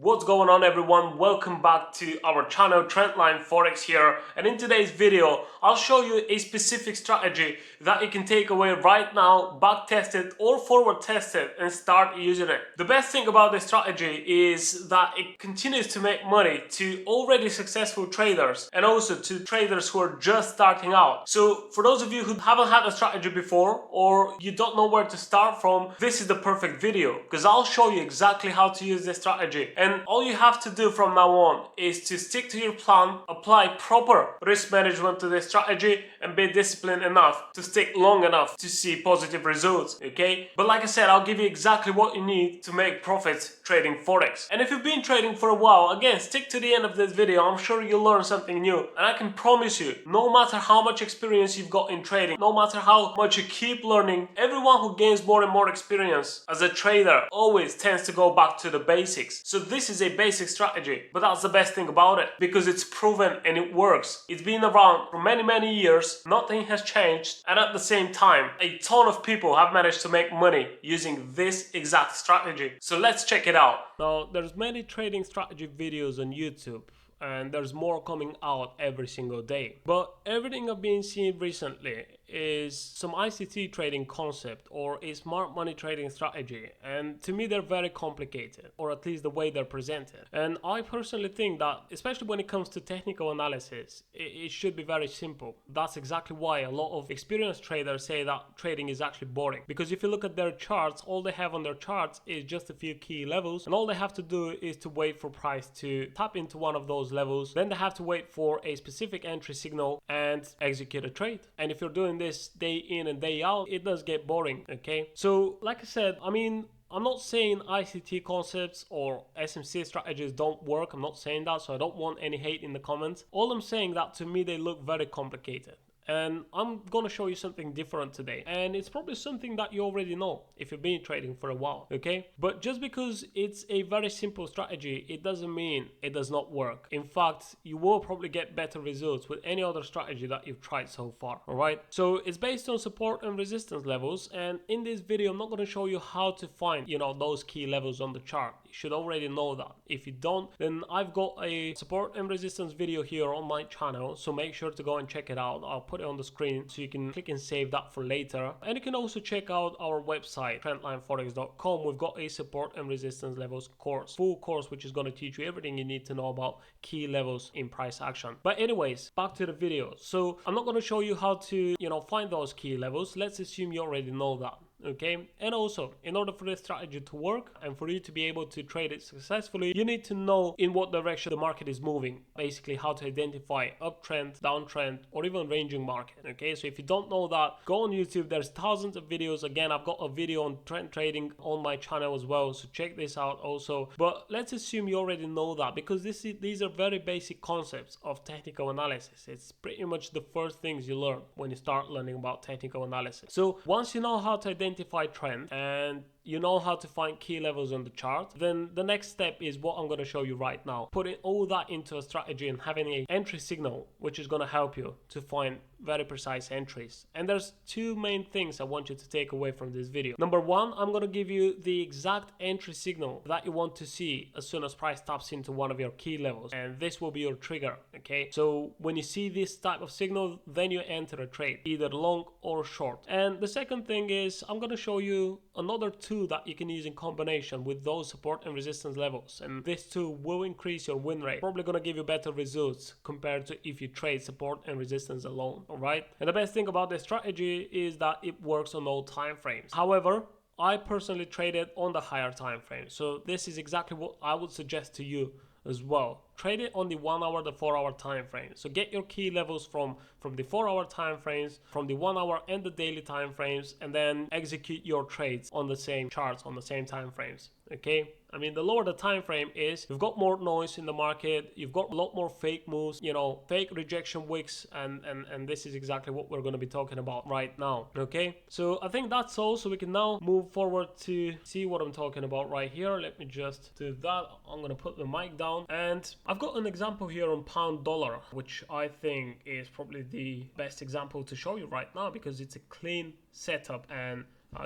What's going on, everyone? Welcome back to our channel. Trendline Forex here, and in today's video I'll show you a specific strategy that you can take away right now, back test it or forward test it and start using it. The best thing about this strategy is that it continues to make money to already successful traders and also to traders who are just starting out. So for those of you who haven't had a strategy before or you don't know where to start from, this is the perfect video because I'll show you exactly how to use this strategy. And all you have to do from now on is to stick to your plan, apply proper risk management to this strategy, and be disciplined enough to stick long enough to see positive results, okay? But like I said, I'll give you exactly what you need to make profits trading Forex. And if you've been trading for a while, again, stick to the end of this video. I'm sure you'll learn something new. And I can promise you, no matter how much experience you've got in trading, no matter how much you keep learning, everyone who gains more and more experience as a trader always tends to go back to the basics. So this is a basic strategy, but that's the best thing about it because it's proven and it works. It's been around for many years, nothing has changed, and at the same time a ton of people have managed to make money using this exact strategy. So let's check it out. Now there's many trading strategy videos on YouTube, and there's more coming out every single day, but everything I've been seeing recently is some ICT trading concept or a smart money trading strategy, and to me they're very complicated, or at least the way they're presented. And I personally think that, especially when it comes to technical analysis, it should be very simple. That's exactly why a lot of experienced traders say that trading is actually boring, because if you look at their charts, all they have on their charts is just a few key levels, and all they have to do is to wait for price to tap into one of those levels. Then they have to wait for a specific entry signal and execute a trade. And if you're doing this day in and day out, it does get boring, okay? So like I said, I'm not saying ICT concepts or SMC strategies don't work. I'm not saying that, so I don't want any hate in the comments. All I'm saying that to me they look very complicated. And I'm gonna show you something different today, and it's probably something that you already know if you've been trading for a while, okay? But just because it's a very simple strategy, it doesn't mean it does not work. In fact, you will probably get better results with any other strategy that you've tried so far, all right? So it's based on support and resistance levels, and in this video I'm not going to show you how to find, those key levels on the chart. You should already know that. If you don't, then I've got a support and resistance video here on my channel, so make sure to go and check it out. I'll put it on the screen so you can click and save that for later. And you can also check out our website, trendlineforex.com. We've got a support and resistance levels course, full course, which is going to teach you everything you need to know about key levels in price action. But anyways, back to the video. So I'm not going to show you how to, find those key levels. Let's assume you already know that. Okay, and also in order for this strategy to work and for you to be able to trade it successfully, you need to know in what direction the market is moving, basically how to identify uptrend, downtrend, or even ranging market. Okay, so if you don't know that, go on YouTube. There's thousands of videos. Again, I've got a video on trend trading on my channel as well, so check this out also. But let's assume you already know that, because these are very basic concepts of technical analysis. It's pretty much the first things you learn when you start learning about technical analysis. So once you know how to identify trend and you know how to find key levels on the chart, then the next step is what I'm going to show you right now. Putting all that into a strategy and having an entry signal, which is going to help you to find very precise entries. And there's two main things I want you to take away from this video. Number one, I'm going to give you the exact entry signal that you want to see as soon as price taps into one of your key levels, and this will be your trigger, okay? So when you see this type of signal, then you enter a trade, either long or short. And the second thing is I'm going to show you another tool that you can use in combination with those support and resistance levels, and this tool will increase your win rate, probably going to give you better results compared to if you trade support and resistance alone. All right, and the best thing about this strategy is that it works on all time frames. However, I personally traded on the higher time frame, so this is exactly what I would suggest to you as well. Trade it on the 1 hour, the 4 hour time frame. So get your key levels from the 4 hour time frames, from the 1 hour and the daily time frames, and then execute your trades on the same charts, on the same time frames. Okay, I mean, the lower the time frame is, you've got more noise in the market, you've got a lot more fake moves, fake rejection wicks, and this is exactly what we're going to be talking about right now. Okay, so I think that's all. So we can now move forward to see what I'm talking about right here. Let me just do that. I'm going to put the mic down, and I've got an example here on pound dollar, which I think is probably the best example to show you right now because it's a clean setup and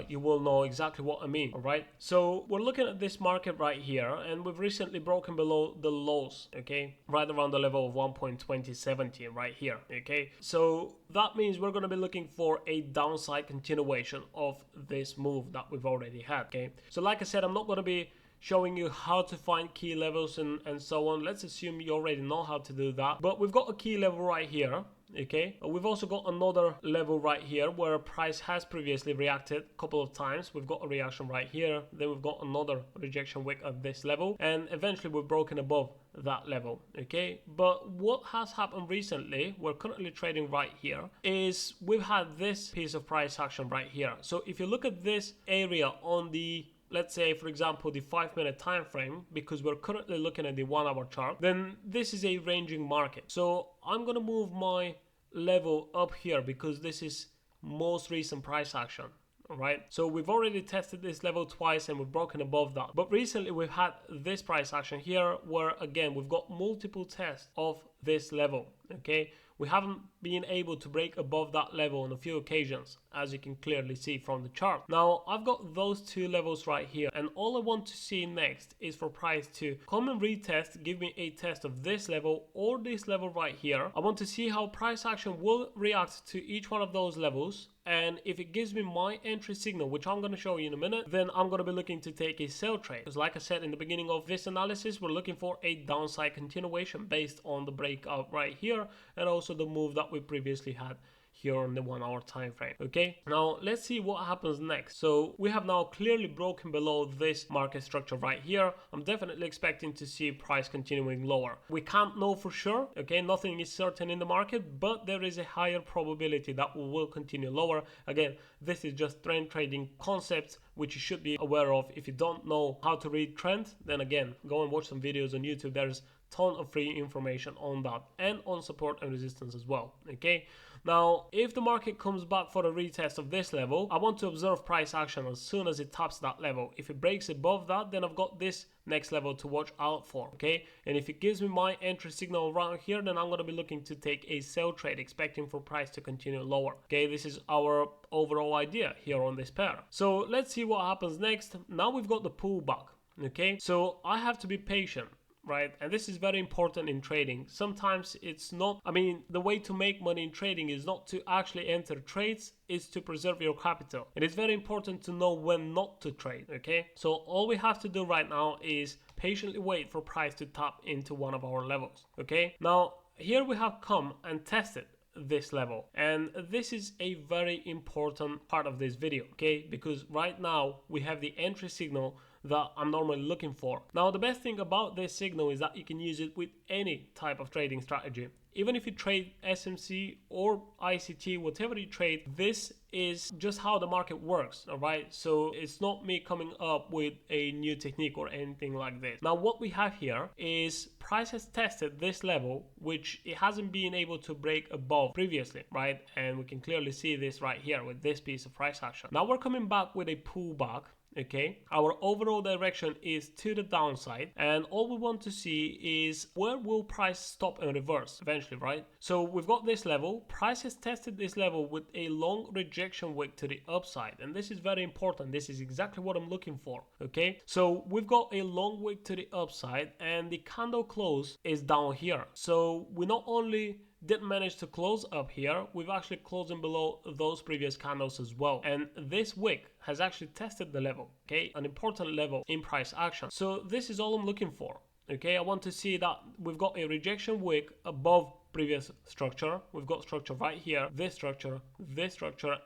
you will know exactly what I mean. All right, so we're looking at this market right here, and we've recently broken below the lows, okay, right around the level of 1.2070 right here. Okay, so that means we're going to be looking for a downside continuation of this move that we've already had. Okay, so like I said, I'm not going to be showing you how to find key levels and so on. Let's assume you already know how to do that, but we've got a key level right here. Okay, we've also got another level right here where price has previously reacted a couple of times. We've got a reaction right here, then we've got another rejection wick at this level, and eventually we've broken above that level. Okay, but what has happened recently, we're currently trading right here, is we've had this piece of price action right here. So if you look at this area on the, let's say for example the 5-minute time frame, because we're currently looking at the 1-hour chart, then this is a ranging market. So I'm gonna move my level up here because this is most recent price action. All right, so we've already tested this level twice and we've broken above that, but recently we've had this price action here where again we've got multiple tests of this level. Okay, we haven't been able to break above that level on a few occasions, as you can clearly see from the chart. Now I've got those two levels right here, and all I want to see next is for price to come and retest, give me a test of this level or this level right here. I want to see how price action will react to each one of those levels, and if it gives me my entry signal, which I'm going to show you in a minute, then I'm going to be looking to take a sell trade, because like I said in the beginning of this analysis, we're looking for a downside continuation based on the breakout right here and also the move that we previously had here on the 1-hour time frame. Okay, now let's see what happens next. So we have now clearly broken below this market structure right here. I'm definitely expecting to see price continuing lower. We can't know for sure, okay, nothing is certain in the market, but there is a higher probability that we will continue lower. Again, this is just trend trading concepts which you should be aware of. If you don't know how to read trend, then again, go and watch some videos on YouTube. There's ton of free information on that and on support and resistance as well. Okay, now if the market comes back for a retest of this level, I want to observe price action as soon as it taps that level. If it breaks above that, then I've got this next level to watch out for. Okay, and if it gives me my entry signal around here, then I'm going to be looking to take a sell trade, expecting for price to continue lower. Okay, this is our overall idea here on this pair. So let's see what happens next. Now we've got the pullback. Okay, so I have to be patient, right? And this is very important in trading. Sometimes it's not, I mean, the way to make money in trading is not to actually enter trades, is to preserve your capital. And it's very important to know when not to trade. Okay, so all we have to do right now is patiently wait for price to tap into one of our levels. Okay, now here we have come and tested this level, and this is a very important part of this video. Okay, because right now we have the entry signal that I'm normally looking for. Now the best thing about this signal is that you can use it with any type of trading strategy. Even if you trade SMC or ICT, whatever you trade, this is just how the market works. All right, so it's not me coming up with a new technique or anything like this. Now what we have here is price has tested this level, which it hasn't been able to break above previously, right? And we can clearly see this right here with this piece of price action. Now we're coming back with a pullback. Okay, our overall direction is to the downside, and all we want to see is where will price stop and reverse eventually, right? So we've got this level. Price has tested this level with a long rejection wick to the upside, and this is very important. This is exactly what I'm looking for. Okay, so we've got a long wick to the upside, and the candle close is down here. So we not only didn't manage to close up here, we've actually closing below those previous candles as well, and this wick has actually tested the level. Okay, an important level in price action. So this is all I'm looking for. Okay, I want to see that we've got a rejection wick above previous structure. We've got structure right here, this structure,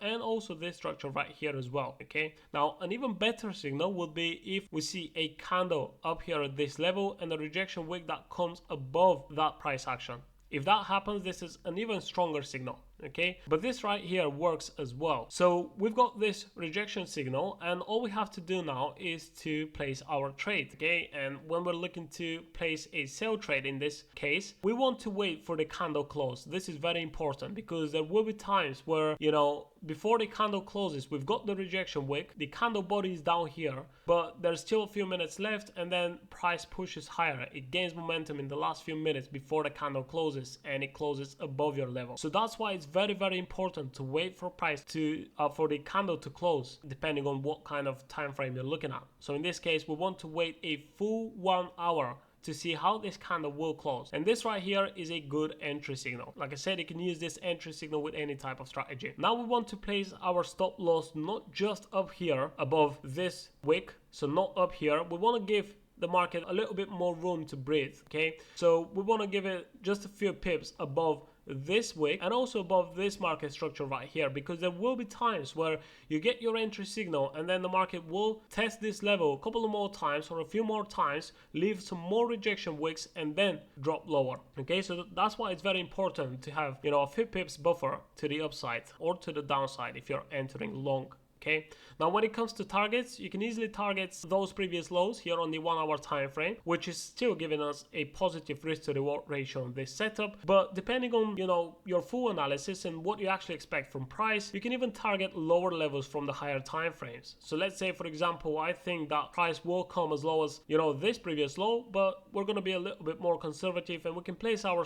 and also this structure right here as well. Okay, now an even better signal would be if we see a candle up here at this level and a rejection wick that comes above that price action. If that happens, this is an even stronger signal. Okay, but this right here works as well. So we've got this rejection signal, and all we have to do now is to place our trade. Okay, and when we're looking to place a sell trade in this case, we want to wait for the candle close. This is very important because there will be times where, you know, before the candle closes, we've got the rejection wick, the candle body is down here, but there's still a few minutes left, and then price pushes higher. It gains momentum in the last few minutes before the candle closes, and it closes above your level. So that's why it's very important to wait for price to for the candle to close, depending on what kind of time frame you're looking at. So in this case, we want to wait a full 1 hour to see how this candle will close. And this right here is a good entry signal. Like I said, you can use this entry signal with any type of strategy. Now we want to place our stop loss not just up here above this wick, so not up here. We want to give the market a little bit more room to breathe, okay? So we want to give it just a few pips above this wick and also above this market structure right here, because there will be times where you get your entry signal and then the market will test this level a couple of more times or a few more times, leave some more rejection wicks and then drop lower. Okay, so that's why it's very important to have, you know, a few pips buffer to the upside or to the downside if you're entering long. Okay, now when it comes to targets, you can easily target those previous lows here on the 1 hour time frame, which is still giving us a positive risk to reward ratio on this setup. But depending on, you know, your full analysis and what you actually expect from price, you can even target lower levels from the higher time frames. So let's say, for example, I think that price will come as low as, you know, this previous low, but we're going to be a little bit more conservative and we can place our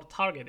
target,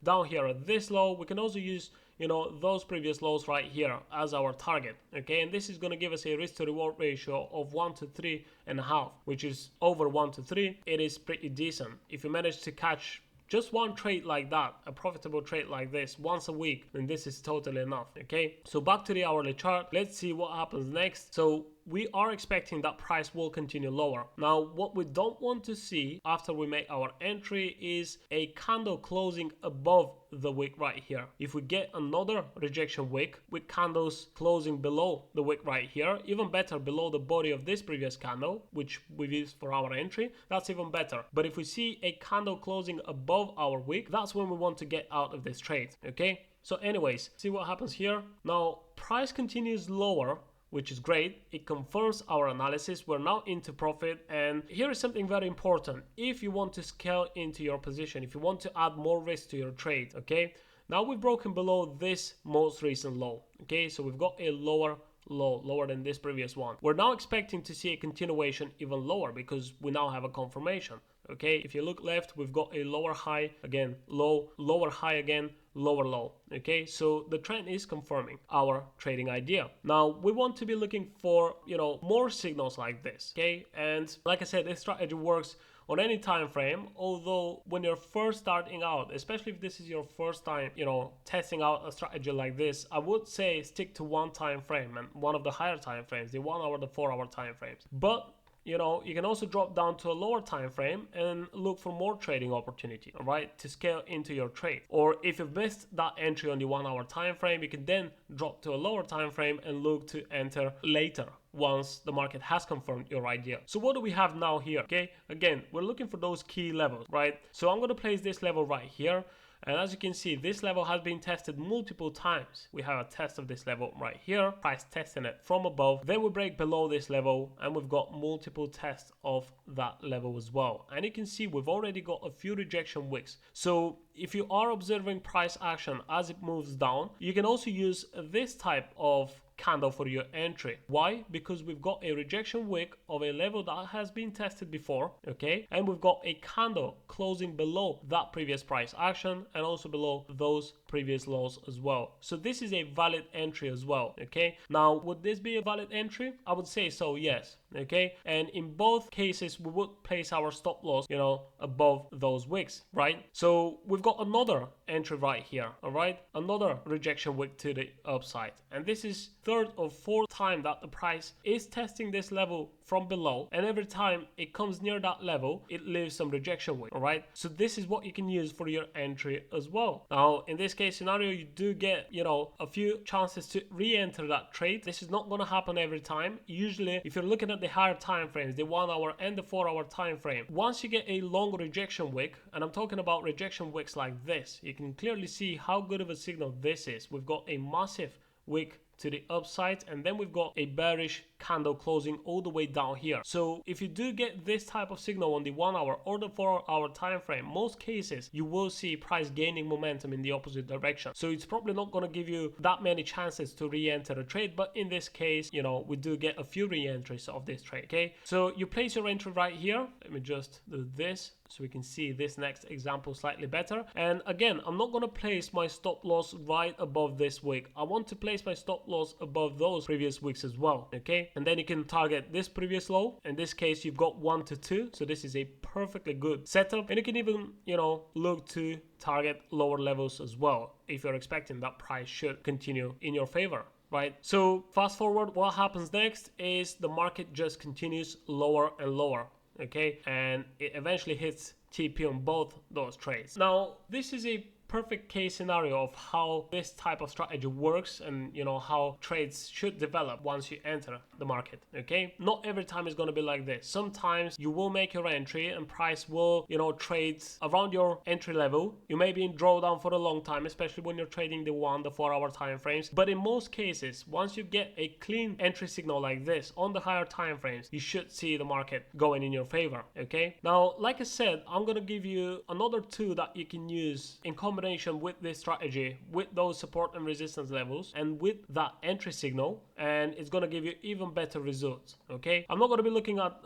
down here at this low. We can also use, you know, those previous lows right here as our target. Okay, and this is going to give us a risk to reward ratio of 1 to 3.5, which is over 1 to 3. It is pretty decent. If you manage to catch just one trade like that, a profitable trade like this once a week, then this is totally enough. Okay, so back to the hourly chart. Let's see what happens next. So we are expecting that price will continue lower. Now, what we don't want to see after we make our entry is a candle closing above the wick right here. If we get another rejection wick with candles closing below the wick right here, even better, below the body of this previous candle, which we've used for our entry, that's even better. But if we see a candle closing above our wick, that's when we want to get out of this trade. Okay, so anyways, see what happens here. Now, price continues lower, which is great. It confirms our analysis. We're now into profit. And here is something very important. If you want to scale into your position, if you want to add more risk to your trade, okay, now we've broken below this most recent low. Okay, so we've got a lower low, lower than this previous one. We're now expecting to see a continuation even lower because we now have a confirmation. Okay, if you look left, we've got a lower high again, low, lower high again, lower low. Okay, so the trend is confirming our trading idea. Now we want to be looking for, you know, more signals like this. Okay, and like I said, this strategy works on any time frame, although when you're first starting out, especially if this is your first time, you know, testing out a strategy like this, I would say stick to one time frame and one of the higher time frames, the 1 hour, the 4 hour time frames. But you know, you can also drop down to a lower time frame and look for more trading opportunity, all right, to scale into your trade. Or if you've missed that entry on the 1 hour time frame, you can then drop to a lower time frame and look to enter later once the market has confirmed your idea. So what do we have now here? Okay, again, we're looking for those key levels, right? So I'm going to place this level right here. And as you can see, this level has been tested multiple times. We have a test of this level right here, price testing it from above. Then we break below this level and we've got multiple tests of that level as well. And you can see we've already got a few rejection wicks. So if you are observing price action as it moves down, you can also use this type of candle for your entry. Why? Because we've got a rejection wick of a level that has been tested before, okay, and we've got a candle closing below that previous price action and also below those previous lows as well. So this is a valid entry as well. Okay, now would this be a valid entry? I would say so, yes. Okay, and in both cases we would place our stop loss, you know, above those wicks, right? So we've got another entry right here, all right, another rejection wick to the upside, and this is third or fourth time that the price is testing this level from below, and every time it comes near that level it leaves some rejection wick. All right, so this is what you can use for your entry as well. Now in this case scenario, you do get, you know, a few chances to re-enter that trade. This is not going to happen every time. Usually if you're looking at the higher time frames, the 1 hour and the 4 hour time frame, once you get a long rejection wick, and I'm talking about rejection wicks like this, you can clearly see how good of a signal this is. We've got a massive wick to the upside, and then we've got a bearish candle closing all the way down here. So if you do get this type of signal on the 1 hour or the 4 hour time frame, most cases you will see price gaining momentum in the opposite direction. So it's probably not going to give you that many chances to re-enter a trade, but in this case, you know, we do get a few re-entries of this trade. Okay, so you place your entry right here. Let me just do this so we can see this next example slightly better. And again, I'm not going to place my stop loss right above this wick. I want to place my stop loss above those previous wicks as well. Okay, and then you can target this previous low. In this case, you've got 1 to 2, so this is a perfectly good setup. And you can even, you know, look to target lower levels as well if you're expecting that price should continue in your favor. Right, so fast forward, what happens next is the market just continues lower and lower. Okay, and it eventually hits TP on both those trades. Now, this is a perfect case scenario of how this type of strategy works, and you know how trades should develop once you enter the market. Okay, not every time is going to be like this. Sometimes you will make your entry and price will, you know, trade around your entry level. You may be in drawdown for a long time, especially when you're trading the 1, the 4 hour time frames. But in most cases, once you get a clean entry signal like this on the higher time frames, you should see the market going in your favor. Okay, now like I said, I'm going to give you another tool that you can use in combination with this strategy, with those support and resistance levels, and with that entry signal, and it's going to give you even better results. Okay, I'm not going to be looking at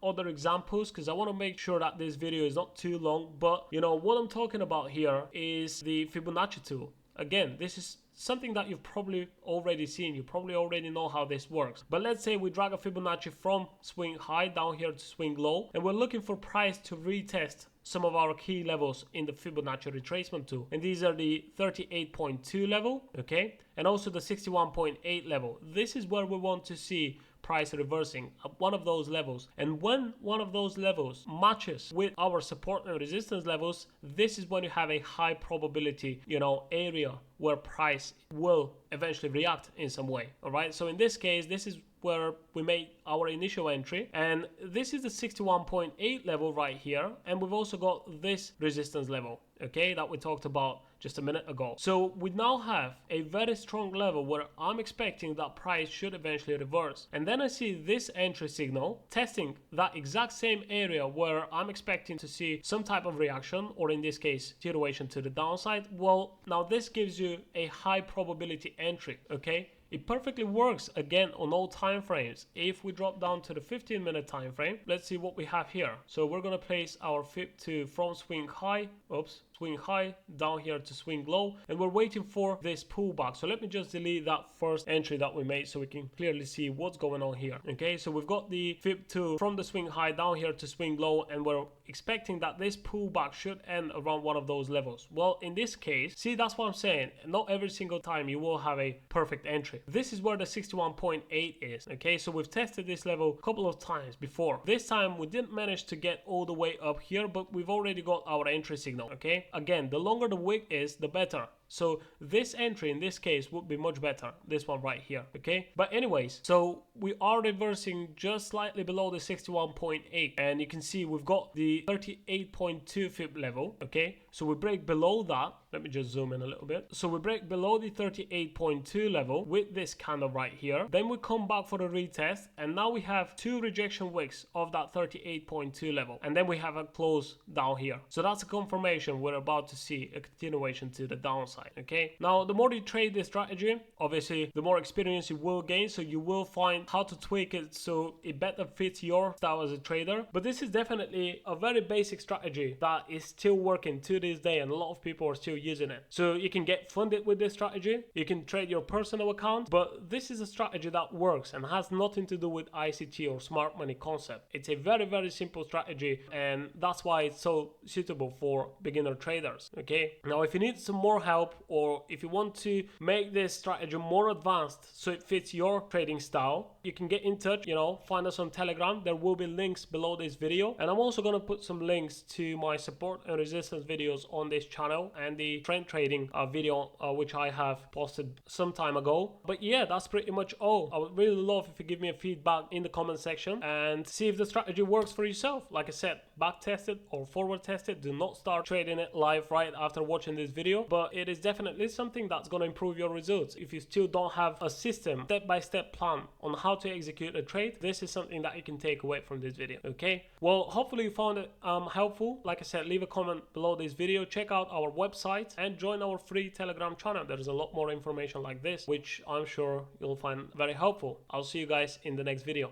other examples because I want to make sure that this video is not too long, but you know what I'm talking about here is the Fibonacci tool. Again, this is something that you've probably already seen. You probably already know how this works. But let's say we drag a Fibonacci from swing high down here to swing low, and we're looking for price to retest some of our key levels in the Fibonacci retracement tool. And these are the 38.2 level, okay, and also the 61.8 level. This is where we want to see price reversing at one of those levels. And when one of those levels matches with our support and resistance levels, this is when you have a high probability, you know, area where price will eventually react in some way. All right, so in this case, this is where we made our initial entry, and this is the 61.8 level right here, and we've also got this resistance level, okay, that we talked about just a minute ago. So we now have a very strong level where I'm expecting that price should eventually reverse, and then I see this entry signal testing that exact same area where I'm expecting to see some type of reaction, or in this case continuation to the downside. Well, now this gives you a high probability entry. Okay, it perfectly works again on all time frames. If we drop down to the 15-minute time frame, let's see what we have here. So we're going to place our Fib to from swing high, swing high down here to swing low, and we're waiting for this pullback. So let me just delete that first entry that we made so we can clearly see what's going on here. Okay, so we've got the Fib 2 from the swing high down here to swing low, and we're expecting that this pullback should end around one of those levels. Well, in this case, see, that's what I'm saying, not every single time you will have a perfect entry. This is where the 61.8 is. Okay, so we've tested this level a couple of times before. This time we didn't manage to get all the way up here, but we've already got our entry signal. Okay, again, the longer the wick is, the better. So this entry in this case would be much better, this one right here. Okay, but anyways, so we are reversing just slightly below the 61.8, and you can see we've got the 38.2 Fib level. Okay, so we break below that. Let me just zoom in a little bit. So we break below the 38.2 level with this candle right here. Then we come back for the retest, and now we have two rejection wicks of that 38.2 level, and then we have a close down here. So that's a confirmation we're about to see a continuation to the downside. Okay, now the more you trade this strategy, obviously the more experience you will gain, so you will find how to tweak it so it better fits your style as a trader. But this is definitely a very basic strategy that is still working to this day, and a lot of people are still using it. So you can get funded with this strategy, you can trade your personal account, but this is a strategy that works and has nothing to do with ICT or smart money concept. It's a very, very simple strategy, and that's why it's so suitable for beginner traders. Okay, now if you need some more help, or if you want to make this strategy more advanced so it fits your trading style, you can get in touch, find us on Telegram. There will be links below this video, and I'm also going to put some links to my support and resistance videos on this channel and the trend trading video which I have posted some time ago. But yeah, that's pretty much all. I would really love if you give me a feedback in the comment section and see if the strategy works for yourself. Like I said, back test it or forward test it. Do not start trading it live right after watching this video, but it is definitely something that's going to improve your results. If you still don't have a system, step-by-step plan on how to execute a trade, this is something that you can take away from this video. Okay, well, hopefully you found it helpful. Like I said, leave a comment below this video, check out our website and join our free Telegram channel. There's a lot more information like this which I'm sure you'll find very helpful. I'll see you guys in the next video.